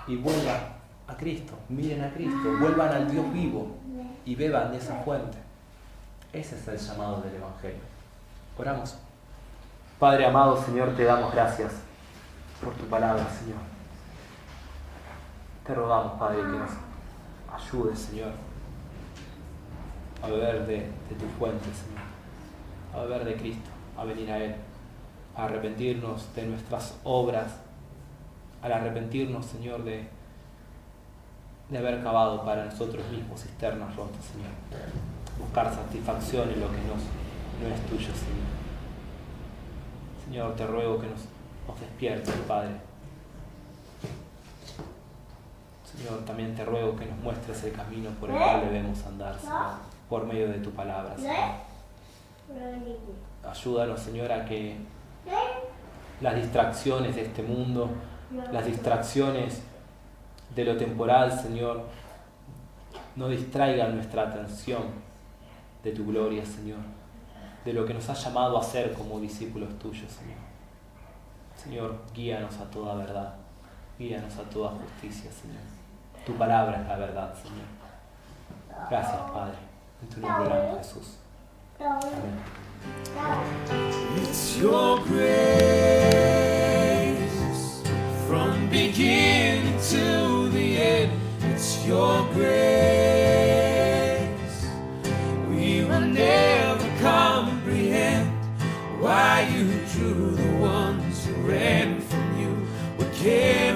y vuelvan a Cristo, miren a Cristo, vuelvan al Dios vivo y beban de esa fuente. Ese es el llamado del Evangelio. Oramos. Padre amado, Señor, te damos gracias por tu palabra, Señor. Te rogamos, Padre, que nos ayudes, Señor, a beber de tu fuente, Señor, a beber de Cristo, a venir a Él, a arrepentirnos de nuestras obras, al arrepentirnos, Señor, de haber cavado para nosotros mismos cisternas rotas, Señor. Buscar satisfacción en lo que no es tuyo, Señor. Señor, te ruego que nos despiertes, Padre. Señor, también te ruego que nos muestres el camino por el cual debemos andar, Señor, por medio de tu palabra, Señor. Ayúdanos, Señor, a que las distracciones de este mundo, las distracciones de lo temporal, Señor, no distraigan nuestra atención de tu gloria, Señor, de lo que nos has llamado a ser como discípulos tuyos, Señor. Señor, guíanos a toda verdad, guíanos a toda justicia, Señor. Tu palabra es la verdad, Señor. Gracias, Padre. En tu nombre oramos, Jesús. Amén. It's your grace from beginning to the end. It's your grace. We will never comprehend why you drew the ones who ran from you. What can